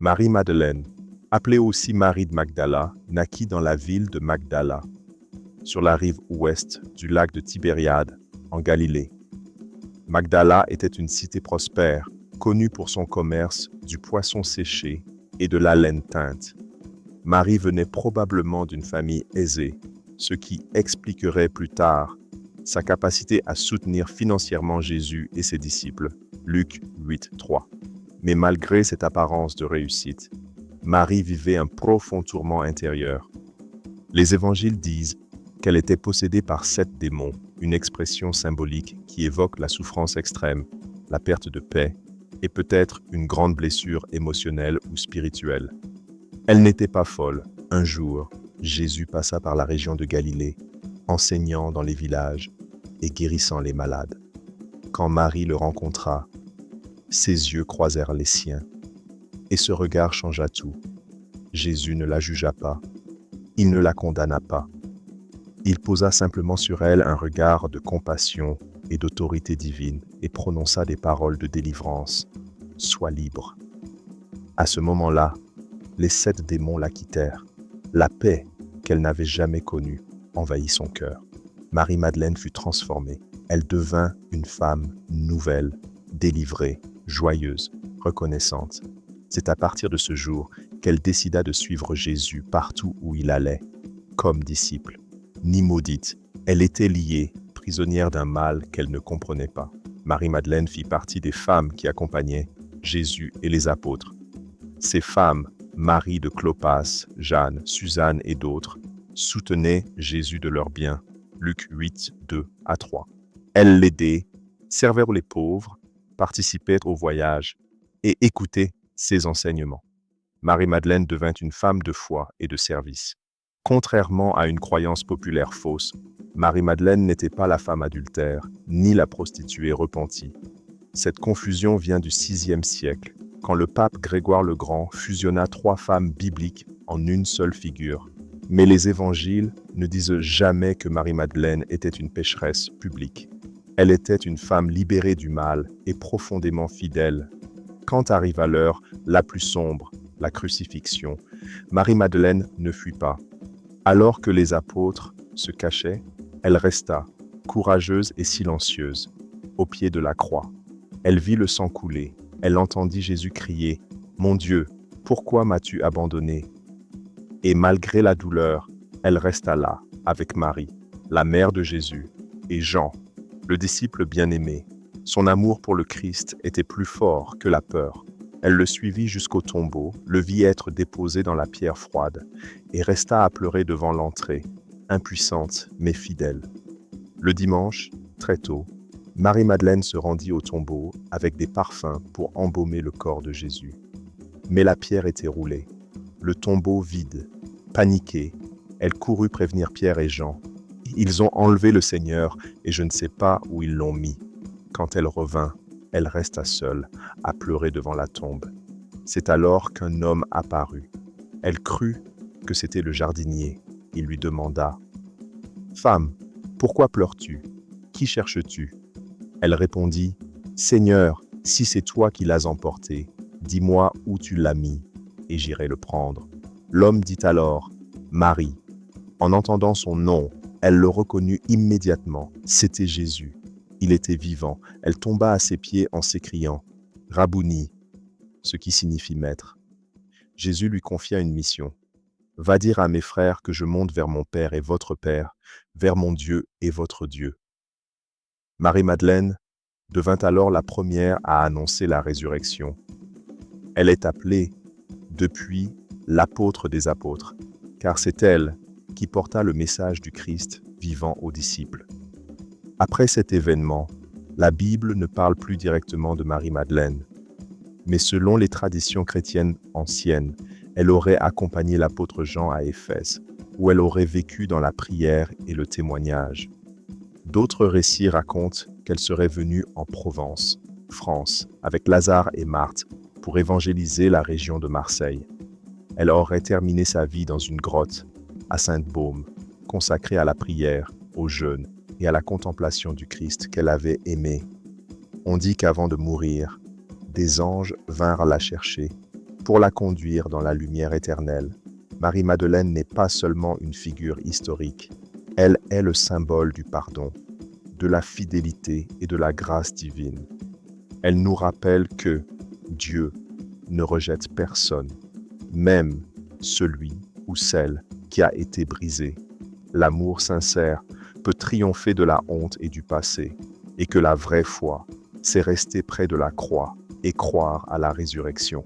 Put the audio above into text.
Marie-Madeleine, appelée aussi Marie de Magdala, naquit dans la ville de Magdala, sur la rive ouest du lac de Tibériade, en Galilée. Magdala était une cité prospère, connue pour son commerce du poisson séché et de la laine teinte. Marie venait probablement d'une famille aisée, ce qui expliquerait plus tard sa capacité à soutenir financièrement Jésus et ses disciples. Luc 8:3. Mais malgré cette apparence de réussite, Marie vivait un profond tourment intérieur. Les évangiles disent qu'elle était possédée par 7 démons, une expression symbolique qui évoque la souffrance extrême, la perte de paix et peut-être une grande blessure émotionnelle ou spirituelle. Elle n'était pas folle. Un jour, Jésus passa par la région de Galilée, enseignant dans les villages et guérissant les malades. Quand Marie le rencontra, ses yeux croisèrent les siens, et ce regard changea tout. Jésus ne la jugea pas, il ne la condamna pas. Il posa simplement sur elle un regard de compassion et d'autorité divine et prononça des paroles de délivrance. « Sois libre ». À ce moment-là, les 7 démons la quittèrent. La paix qu'elle n'avait jamais connue envahit son cœur. Marie-Madeleine fut transformée. Elle devint une femme nouvelle, délivrée, joyeuse, reconnaissante. C'est à partir de ce jour qu'elle décida de suivre Jésus partout où il allait, comme disciple. Ni maudite, elle était liée, prisonnière d'un mal qu'elle ne comprenait pas. Marie-Madeleine fit partie des femmes qui accompagnaient Jésus et les apôtres. Ces femmes, Marie de Clopas, Jeanne, Suzanne et d'autres, soutenaient Jésus de leurs biens. Luc 8:2-3. Elles l'aidaient, servaient les pauvres, participaient au voyage et écoutaient ses enseignements. Marie-Madeleine devint une femme de foi et de service. Contrairement à une croyance populaire fausse, Marie-Madeleine n'était pas la femme adultère, ni la prostituée repentie. Cette confusion vient du VIe siècle, quand le pape Grégoire le Grand fusionna 3 femmes bibliques en une seule figure. Mais les évangiles ne disent jamais que Marie-Madeleine était une pécheresse publique. Elle était une femme libérée du mal et profondément fidèle. Quand arriva l'heure la plus sombre, la crucifixion, Marie-Madeleine ne fuit pas. Alors que les apôtres se cachaient, elle resta, courageuse et silencieuse, au pied de la croix. Elle vit le sang couler. Elle entendit Jésus crier « Mon Dieu, pourquoi m'as-tu abandonné ?» Et malgré la douleur, elle resta là, avec Marie, la mère de Jésus, et Jean, le disciple bien-aimé. Son amour pour le Christ était plus fort que la peur. Elle le suivit jusqu'au tombeau, le vit être déposé dans la pierre froide, et resta à pleurer devant l'entrée, impuissante mais fidèle. Le dimanche, très tôt, Marie-Madeleine se rendit au tombeau avec des parfums pour embaumer le corps de Jésus. Mais la pierre était roulée, le tombeau vide. Paniquée, elle courut prévenir Pierre et Jean. Ils ont enlevé le Seigneur et je ne sais pas où ils l'ont mis. Quand elle revint, elle resta seule, à pleurer devant la tombe. C'est alors qu'un homme apparut. Elle crut que c'était le jardinier. Il lui demanda « Femme, pourquoi pleures-tu? Qui cherches-tu » Elle répondit « Seigneur, si c'est toi qui l'as emporté, dis-moi où tu l'as mis, et j'irai le prendre. » L'homme dit alors « Marie ». En entendant son nom, elle le reconnut immédiatement. C'était Jésus. Il était vivant. Elle tomba à ses pieds en s'écriant « Rabouni », ce qui signifie maître. Jésus lui confia une mission. « Va dire à mes frères que je monte vers mon Père et votre Père, vers mon Dieu et votre Dieu. » Marie-Madeleine devint alors la première à annoncer la résurrection. Elle est appelée, depuis, l'apôtre des apôtres, car c'est elle qui porta le message du Christ vivant aux disciples. Après cet événement, la Bible ne parle plus directement de Marie-Madeleine, mais selon les traditions chrétiennes anciennes, elle aurait accompagné l'apôtre Jean à Éphèse, où elle aurait vécu dans la prière et le témoignage. D'autres récits racontent qu'elle serait venue en Provence, France, avec Lazare et Marthe, pour évangéliser la région de Marseille. Elle aurait terminé sa vie dans une grotte, à Sainte-Baume, consacrée à la prière, au jeûne et à la contemplation du Christ qu'elle avait aimé. On dit qu'avant de mourir, des anges vinrent la chercher pour la conduire dans la lumière éternelle. Marie-Madeleine n'est pas seulement une figure historique, elle est le symbole du pardon, de la fidélité et de la grâce divine. Elle nous rappelle que Dieu ne rejette personne, même celui ou celle qui a été brisé. L'amour sincère peut triompher de la honte et du passé, et que la vraie foi, c'est rester près de la croix et croire à la résurrection.